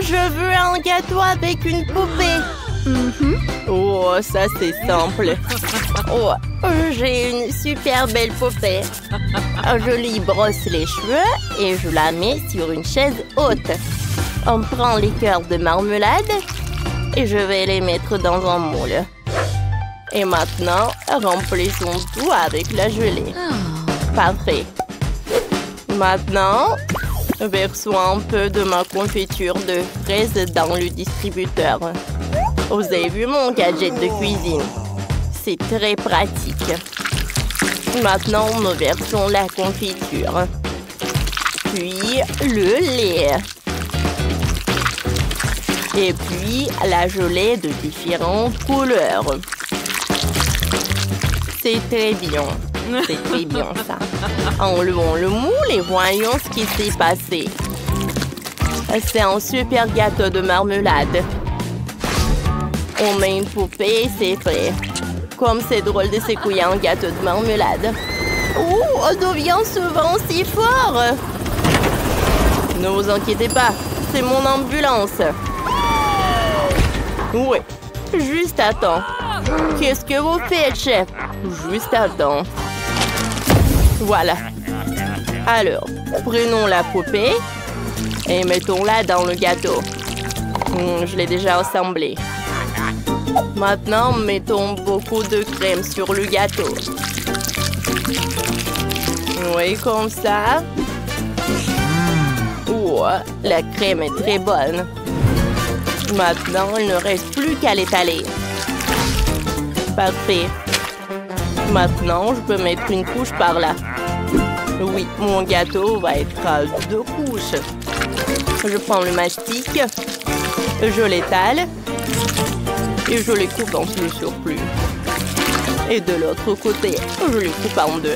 Je veux un gâteau avec une poupée. Oh, ça c'est simple. Oh, j'ai une super belle poupée. Je lui brosse les cheveux et je la mets sur une chaise haute. On prend les cœurs de marmelade et je vais les mettre dans un moule. Et maintenant, remplissons tout avec la gelée. Parfait. Maintenant, versons un peu de ma confiture de fraises dans le distributeur. Vous avez vu mon gadget de cuisine? C'est très pratique. Maintenant, nous versons la confiture. Puis, le lait. Et puis, la gelée de différentes couleurs. C'est très bien. C'est très bien, ça. Enlevons le moule et voyons ce qui s'est passé. C'est un super gâteau de marmelade. On met une poupée et c'est prêt. Comme c'est drôle de secouer un gâteau de marmelade. Oh, on devient souvent si fort. Ne vous inquiétez pas, c'est mon ambulance. Oui, juste à temps. Qu'est-ce que vous faites, chef? Juste à temps. Voilà. Alors, prenons la poupée et mettons-la dans le gâteau. Je l'ai déjà assemblée. Maintenant, mettons beaucoup de crème sur le gâteau. Oui, comme ça. Oh, la crème est très bonne. Maintenant, il ne reste plus qu'à l'étaler. Parfait. Maintenant, je peux mettre une couche par là. Oui, mon gâteau va être à 2 couches. Je prends le mastic, je l'étale et je les coupe en plus sur plus. Et de l'autre côté, je les coupe en 2.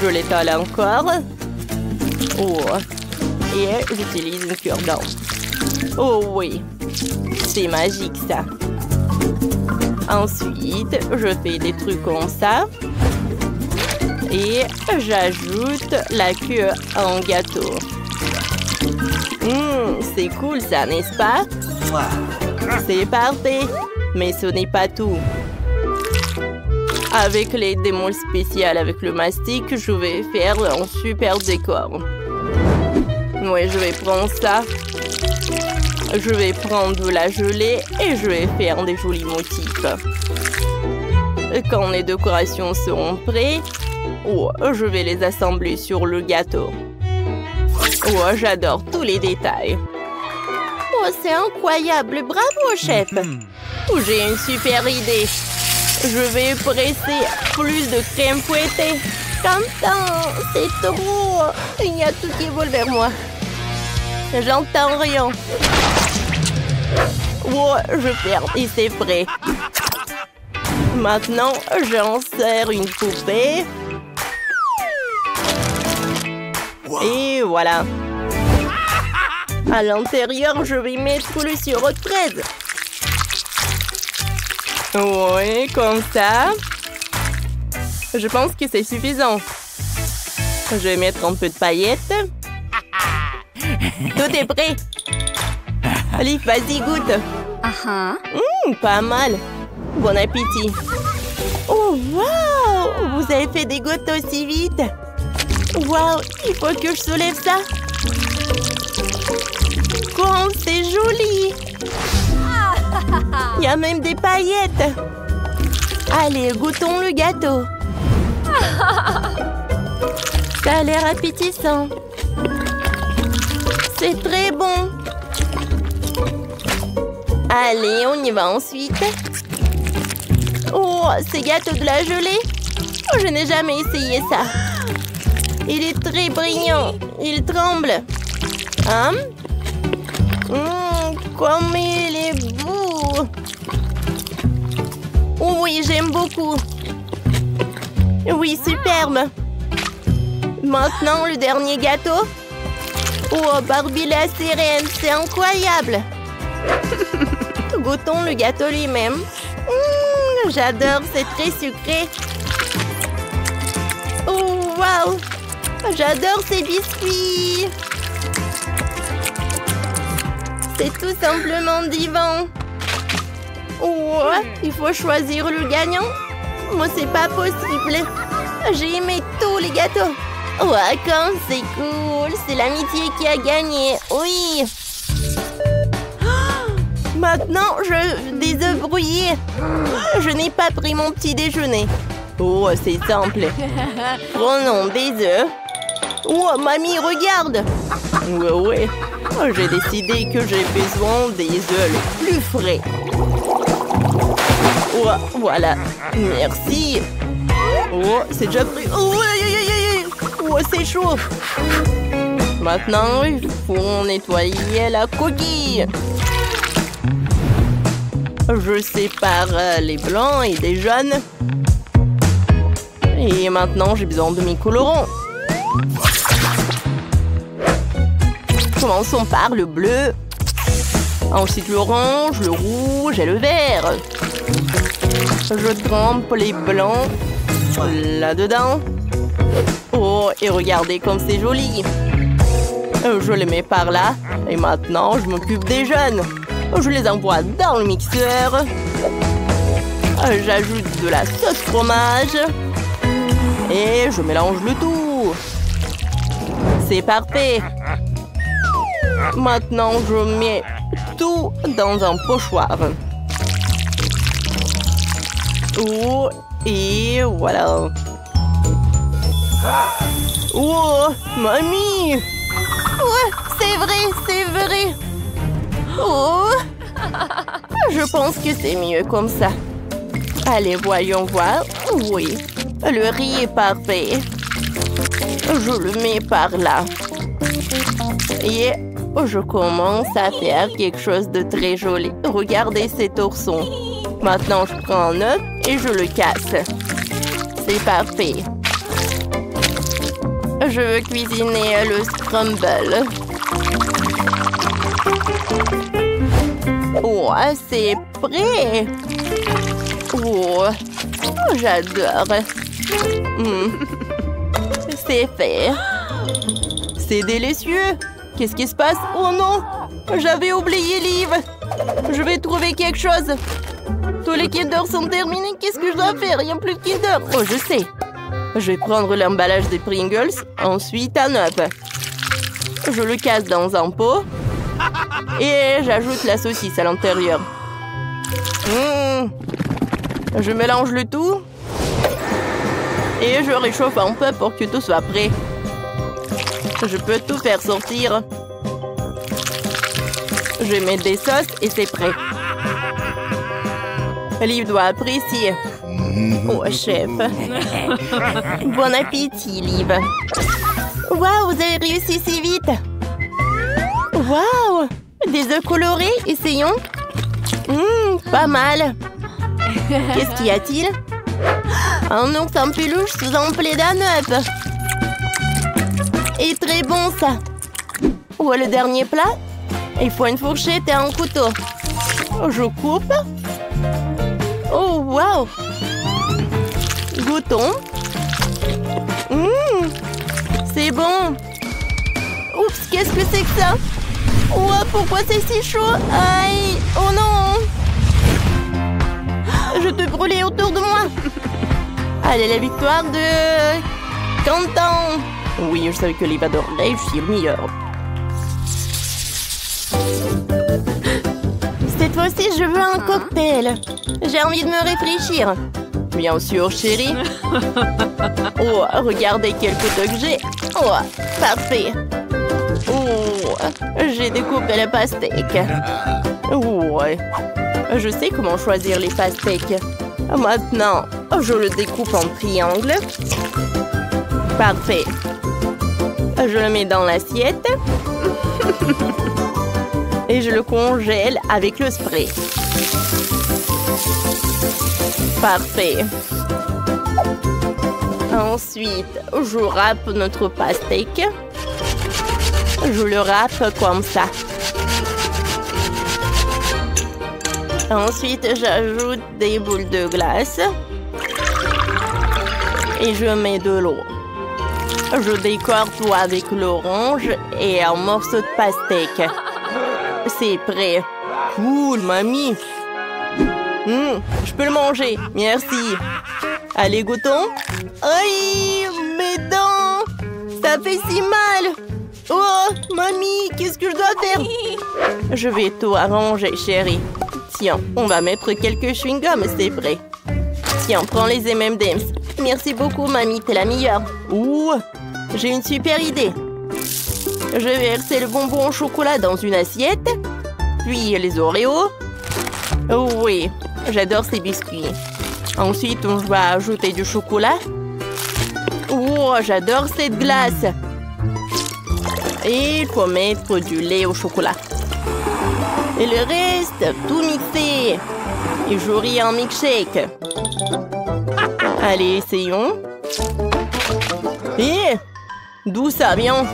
Je l'étale encore. Oh. Et j'utilise une cure-dent. Oh oui, c'est magique ça. Ensuite, je fais des trucs comme ça. Et j'ajoute la queue en gâteau. C'est cool ça, n'est-ce pas? C'est parfait. Mais ce n'est pas tout. Avec les démos spéciales avec le mastic, je vais faire un super décor. Oui, je vais prendre ça. Je vais prendre de la gelée et je vais faire des jolis motifs. Quand les décorations seront prêtes, je vais les assembler sur le gâteau. Oh, j'adore tous les détails. Oh, c'est incroyable. Bravo, chef. J'ai une super idée. Je vais presser plus de crème fouettée. Comme ça, c'est trop. Il y a tout qui vole vers moi. J'entends rien. Oh, je perds et c'est prêt. Maintenant, j'insère une poupée. Et voilà. À l'intérieur, je vais mettre le sirop de fraise. Oui, comme ça. Je pense que c'est suffisant. Je vais mettre un peu de paillettes. Tout est prêt. Allez, vas-y, goûte. Pas mal. Bon appétit. Oh, wow! Vous avez fait des gouttes aussi vite. Wow, il faut que je soulève ça. Comme c'est joli. Il y a même des paillettes. Allez, goûtons le gâteau. Ça a l'air appétissant. C'est très bon. Allez, on y va ensuite. Oh, c'est gâteau de la gelée. Oh, je n'ai jamais essayé ça. Il est très brillant. Il tremble. Hein? Comme il est beau. Oh oui, j'aime beaucoup. Oui, superbe. Maintenant, le dernier gâteau. Oh, Barbie la sirène, c'est incroyable. Goûtons le gâteau lui-même. J'adore, c'est très sucré. Oh, waouh! J'adore ces biscuits. c'est tout simplement divin. Oh, il faut choisir le gagnant. Moi, c'est pas possible. J'ai aimé tous les gâteaux. Oh, quand c'est cool. C'est l'amitié qui a gagné. Oui. Maintenant, des œufs brouillés. Je n'ai pas pris mon petit déjeuner. Oh, c'est simple. Prenons des œufs. Oh, mamie, regarde. Ouais. Oh, j'ai décidé que j'ai besoin des œufs les plus frais. Oh, voilà. Merci. Oh, c'est déjà pris. Oh, oh, c'est chaud. Maintenant, il faut nettoyer la coquille. Je sépare les blancs et les jaunes. Et maintenant, j'ai besoin de mes colorants. Commençons par le bleu. Ensuite, l'orange, le rouge et le vert. Je trempe les blancs là-dedans. Oh, et regardez comme c'est joli. Je les mets par là. Et maintenant, je m'occupe des jaunes. Je les envoie dans le mixeur. J'ajoute de la sauce fromage. Et je mélange le tout. C'est parfait. Maintenant, je mets tout dans un pochoir. Oh, et voilà. Oh, mamie! Ouais, c'est vrai. Oh, je pense que c'est mieux comme ça. Allez, voyons voir. Oui, le riz est parfait. Je le mets par là. Et je commence à faire quelque chose de très joli. Regardez ces torsons. Maintenant, je prends un œuf et je le casse. C'est parfait. Je veux cuisiner le scramble. Oh, c'est prêt. Oh, j'adore. C'est fait. C'est délicieux. Qu'est-ce qui se passe? Oh non, j'avais oublié Liv. Je vais trouver quelque chose. Tous les Kinder sont terminés. Qu'est-ce que je dois faire? Il n'y a plus de Kinder. Oh, je sais. Je vais prendre l'emballage des Pringles. Ensuite, un œuf. Je le casse dans un pot. Et j'ajoute la saucisse à l'intérieur. Je mélange le tout. Et je réchauffe un peu pour que tout soit prêt. Je peux tout faire sortir. Je mets des sauces et c'est prêt. Liv doit apprécier. Oh, chef. Bon appétit, Liv. Waouh, vous avez réussi si vite. Waouh, des œufs colorés, essayons. Pas mal. Qu'est-ce qu'y a-t-il? Un ours en peluche sous un plaid d'un œuf. Et très bon, ça. Oh, le dernier plat. Il faut une fourchette et un couteau. Je coupe. Oh, waouh. Goûtons. C'est bon. Oups, qu'est-ce que c'est que ça? Oh, pourquoi c'est si chaud? Aïe. Oh non. Je te brûlais autour de moi. Allez, la victoire de Quentin. Oui, je savais que Liv adorerait, je suis le meilleur. Cette fois-ci, je veux un cocktail. J'ai envie de me réfléchir. Bien sûr, chérie. Oh, regardez quel couteau que j'ai. Oh, parfait. Oh, j'ai découpé le pastèque. Ouais. Je sais comment choisir les pastèques. Maintenant, je le découpe en triangle. Parfait. Je le mets dans l'assiette. Et je le congèle avec le spray. Parfait. Ensuite, je râpe notre pastèque. Je le râpe comme ça. Ensuite, j'ajoute des boules de glace. Et je mets de l'eau. Je décore tout avec l'orange et un morceau de pastèque. c'est prêt. Cool, mamie. Je peux le manger. Merci. Allez, goûtons. Aïe, mes dents. Ça fait si mal. Oh, mamie, qu'est-ce que je dois faire? Je vais tout arranger, chérie. Tiens, on va mettre quelques chewing-gums, c'est prêt. Tiens, prends les M&M's. Merci beaucoup, mamie, t'es la meilleure. Ouh, j'ai une super idée. Je vais verser le bonbon au chocolat dans une assiette. Puis les Oreos. Oh oui, j'adore ces biscuits. Ensuite, on va ajouter du chocolat. Oh, j'adore cette glace. Et il faut mettre du lait au chocolat. Et le reste, tout mixé. Et j'aurai un milkshake. Allez, essayons. Et d'où ça vient?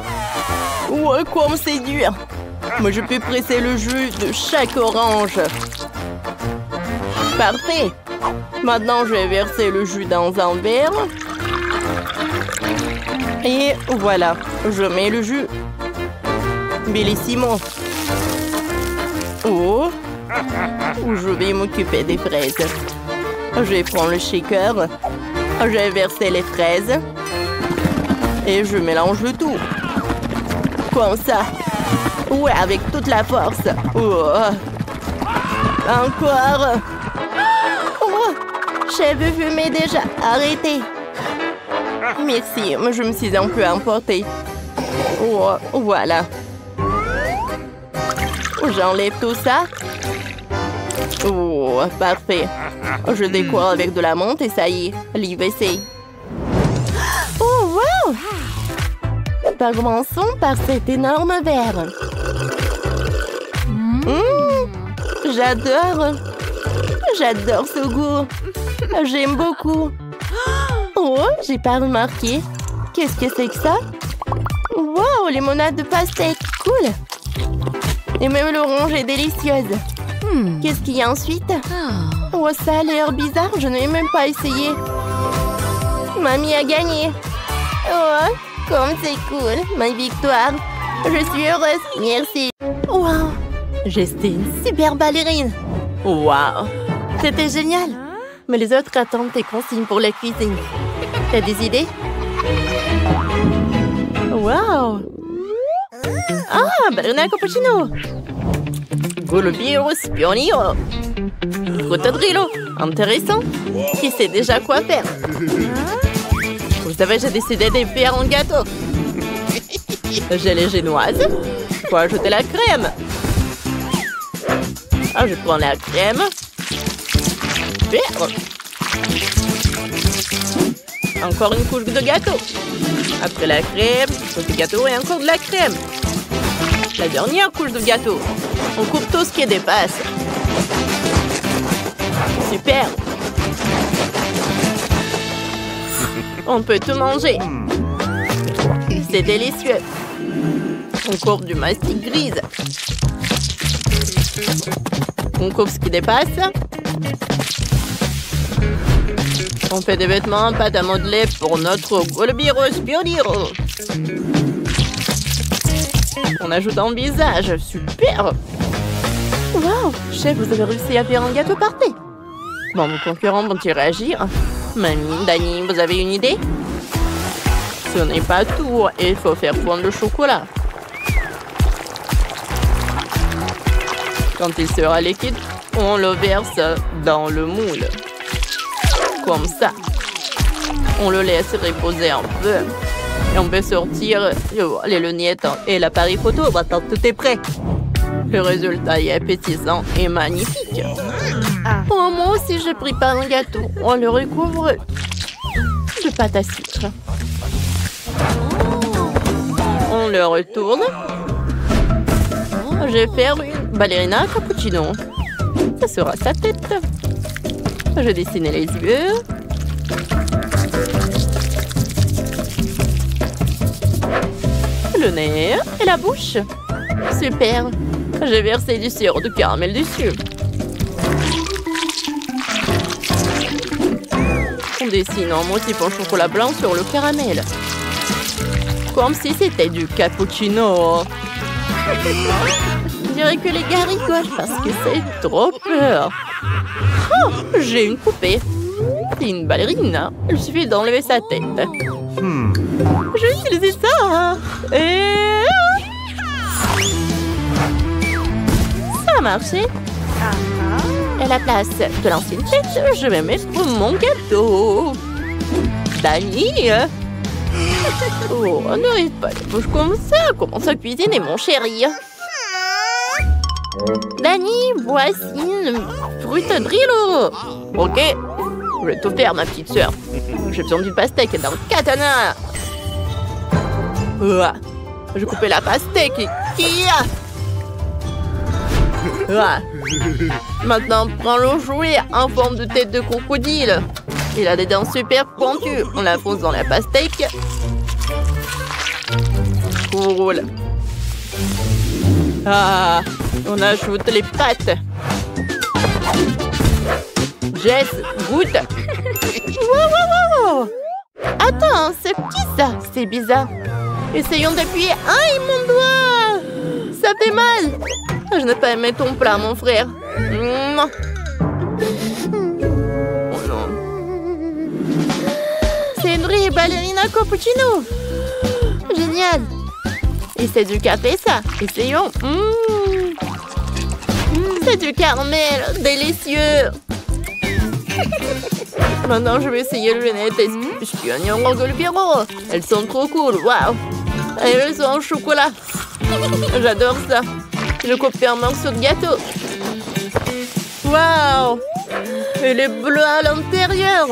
Ouais, comme c'est dur. Moi, je peux presser le jus de chaque orange. Parfait. Maintenant, je vais verser le jus dans un verre. Et voilà, je mets le jus. Bellissimo. Oh, je vais m'occuper des fraises. Je vais prendre le shaker. Je vais verser les fraises. Et je mélange le tout. Comme ça. Ouais, avec toute la force. Oh. Encore. Oh, cheveux fumés déjà. Arrêtez. Merci, je me suis un peu emportée. Oh, voilà. J'enlève tout ça. Oh, parfait. Je décore avec de la menthe et ça y est, l'IVC. Oh, wow! Commençons par cet énorme verre. J'adore. J'adore ce goût. J'aime beaucoup. Oh, j'ai pas remarqué. Qu'est-ce que c'est que ça? Wow, limonade de pastèque. Cool. Et même l'orange est délicieuse. Qu'est-ce qu'il y a ensuite? Oh, ça a l'air bizarre. Je n'ai même pas essayé. Mamie a gagné. Oh, comme c'est cool. Ma victoire. Je suis heureuse. Merci. Wow. J'étais une super ballerine. Wow. C'était génial. Mais les autres attendent tes consignes pour la cuisine. T'as des idées? Wow. Ah, ballerina cappuccino. Golobiro spioniro. Frutadrillo. Intéressant. Qui sait déjà quoi faire? Vous savez, j'ai décidé de faire un gâteau. J'ai les génoises. Il faut ajouter la crème. Ah, je prends la crème. Super. Encore une couche de gâteau. Après la crème, une couche de gâteau et encore de la crème. La dernière couche de gâteau. On coupe tout ce qui dépasse. Super. On peut tout manger. C'est délicieux. On coupe du mastic grise. On coupe ce qui dépasse. On fait des vêtements en pâte à modeler pour notre Golobiro Spioniro. On ajoute un visage. Super. Wow, chef, vous avez réussi à faire un gâteau parfait. Bon, vos concurrents vont-ils réagir? Mamie, Dani, vous avez une idée? Ce n'est pas tout. Il faut faire fondre le chocolat. Quand il sera liquide, on le verse dans le moule. Comme ça. On le laisse reposer un peu. Et on peut sortir les lunettes et l'appareil photo. Maintenant, tout est prêt. Le résultat est appétissant et magnifique. Oh, moi aussi, je prépare un gâteau. On le recouvre de pâte à sucre. On le retourne. Je vais faire une ballerina cappuccino. Ça sera sa tête. Je dessine les yeux. Le nez et la bouche. Super. J'ai versé du sirop de caramel dessus. On dessine un motif en chocolat blanc sur le caramel. Comme si c'était du cappuccino. dirait que les gars rigolent parce que c'est trop peur. Oh, j'ai une poupée. C'est une ballerine. Il suffit d'enlever sa tête. Je vais utiliser ça. Et... ça a marché. À la place de l'ancienne tête, je vais mettre mon gâteau. Dani. Oh, ne rêve pas la bouche comme ça. Commence à cuisiner, mon chéri. Dani, voici une fruite Brillo. Ok, je vais tout faire, ma petite sœur. J'ai besoin d'une pastèque et d'un katana. Je coupais la pastèque et... Maintenant, prends le jouet en forme de tête de crocodile. Il a des dents super pointues. On la fonce dans la pastèque. Cool. On ajoute les pâtes. Jess, goûte. Wow. Attends, c'est petit ça. C'est bizarre. Essayons d'appuyer. Aïe, mon doigt. Ça fait mal. Je n'ai pas aimé ton plat, mon frère. Oh non. C'est une vraie ballerina cappuccino. Génial. Et c'est du café, ça. Essayons. C'est du caramel. Délicieux. Maintenant, je vais essayer le lunettes espionnant Golfiero. Elles sont trop cool. Waouh. Elles sont au chocolat. J'adore ça. Je coupe un morceau de gâteau. Waouh. Elle est bleue à l'intérieur.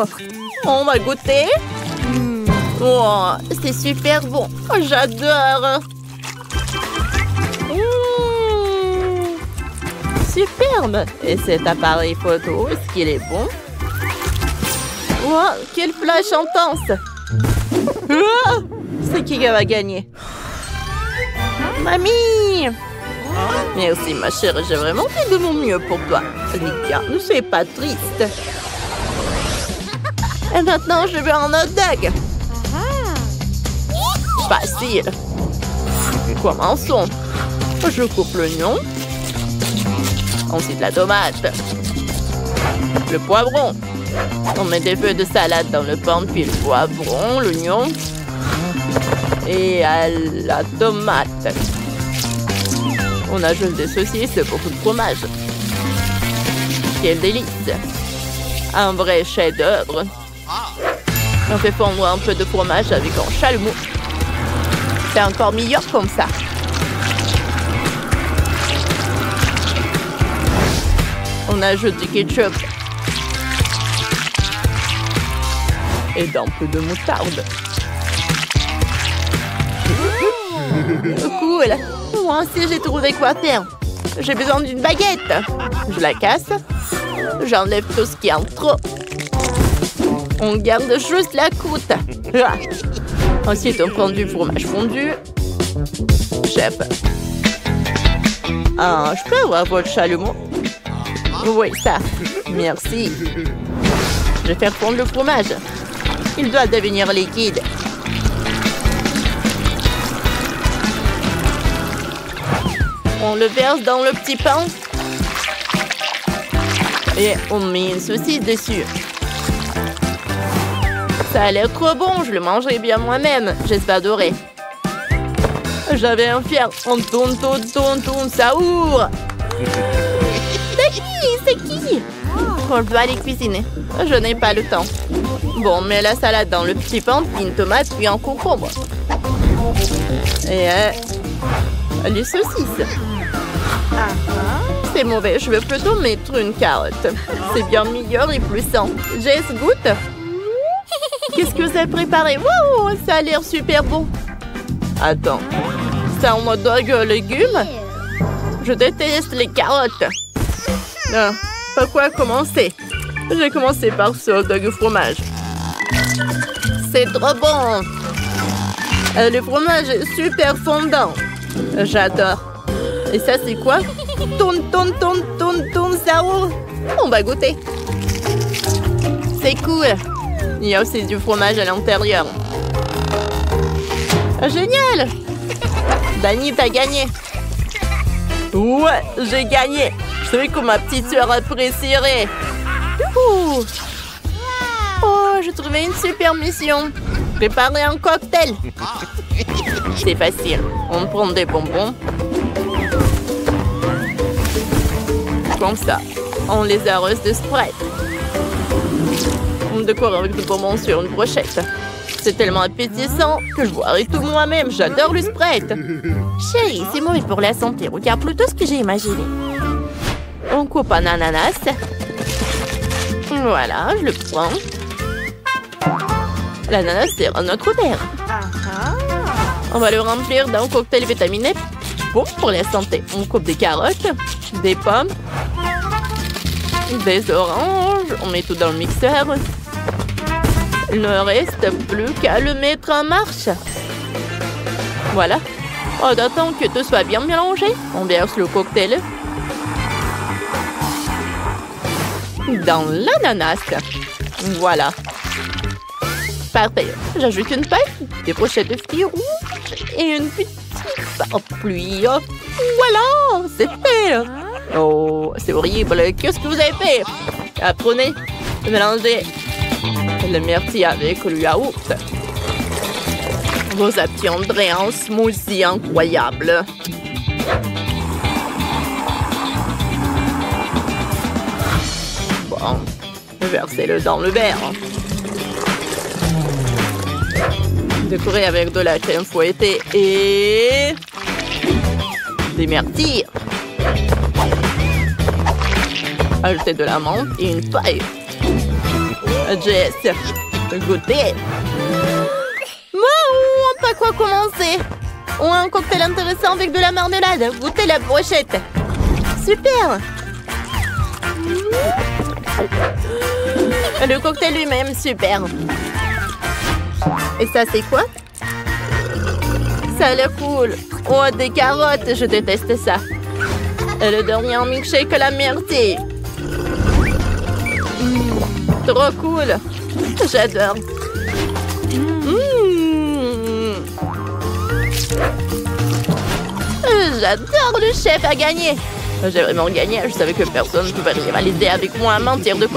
On va goûter. Oh, c'est super bon. J'adore. Superbe. Et cet appareil photo, est-ce qu'il est bon? Wow, quel flash intense. C'est qui va gagner? Mamie. Merci ma chérie, j'ai vraiment fait de mon mieux pour toi. Lydia, ne sois pas triste. Et maintenant, je veux un hot dog. Facile. Commençons. Je coupe l'oignon. Ensuite la tomate. Le poivron. On met des feuilles de salade dans le pan, puis le poivron, l'oignon. Et à la tomate. On ajoute des saucisses, beaucoup de fromage. Quel délice! Un vrai chef-d'œuvre. On fait fondre un peu de fromage avec un chalumeau. C'est encore meilleur comme ça. On ajoute du ketchup. Et d'un peu de moutarde. Cool! Moi aussi, j'ai trouvé quoi faire. J'ai besoin d'une baguette. Je la casse. J'enlève tout ce qui est en trop. On garde juste la croûte. Ensuite, on prend du fromage fondu. Chef. Je peux avoir votre chalumeau? Oui, ça. Merci. Je vais faire fondre le fromage. Il doit devenir liquide. On le verse dans le petit pain. Et on met une saucisse dessus. Ça a l'air trop bon, je le mangerai bien moi-même. J'espère adorer. J'avais un fier. On tourne, ça ouvre. C'est qui? On peut aller cuisiner. Je n'ai pas le temps. Bon, on met la salade dans le petit pain, puis une tomate, puis un concombre. Et les saucisses. C'est mauvais, je veux plutôt mettre une carotte. C'est bien meilleur et plus sain. Jess, goûte. Qu'est-ce que vous avez préparé? Wow, ça a l'air super bon. Attends, c'est un hot dog légumes? Je déteste les carottes. Par quoi commencer? J'ai commencé par ce hot dog au fromage. C'est trop bon. Le fromage est super fondant. J'adore. Et ça, c'est quoi? Tourne, ça ouvre. On va goûter. C'est cool. Il y a aussi du fromage à l'intérieur. Génial! Dani, t'as gagné. Ouais, j'ai gagné. Je savais que ma petite sœur apprécierait. Youhou! Oh, j'ai trouvé une super mission. Préparer un cocktail. C'est facile. On prend des bonbons. Comme ça. On les arrose de Sprite. On décore avec des bonbons sur une brochette. C'est tellement appétissant que je boirai tout moi-même. J'adore le Sprite. Chérie, c'est mauvais pour la santé. Regarde plutôt ce que j'ai imaginé. On coupe un ananas. Voilà, je le prends. L'ananas sert à notre verre. On va le remplir d'un cocktail vitaminé. Bon pour la santé. On coupe des carottes, des pommes, des oranges. On met tout dans le mixeur. Il ne reste plus qu'à le mettre en marche. Voilà. On attend que tout soit bien mélangé. On verse le cocktail dans l'ananas. Voilà. Parfait. J'ajoute une paille, des brochettes de fruits rouges et une petite parapluie. Voilà, c'est fait. Oh, c'est horrible. Qu'est-ce que vous avez fait? Apprenez à mélanger le myrtille avec le yaourt. Vous obtiendrez un smoothie incroyable. Bon, versez-le dans le verre. Décorez avec de la crème fouettée et des myrtilles. Ajoutez de la menthe et une paille. Jess, goûtez. On peut quoi commencer? On a un cocktail intéressant avec de la marmelade. Goûtez la brochette. Super. Le cocktail lui-même, super. Et ça, c'est quoi? Ça a l'air cool. Oh, des carottes, je déteste ça. Et le dernier milkshake à la myrtille. Trop cool. J'adore. J'adore, le chef a gagné. J'ai vraiment gagné. Je savais que personne ne pouvait rivaliser avec moi à mentir de cocktail.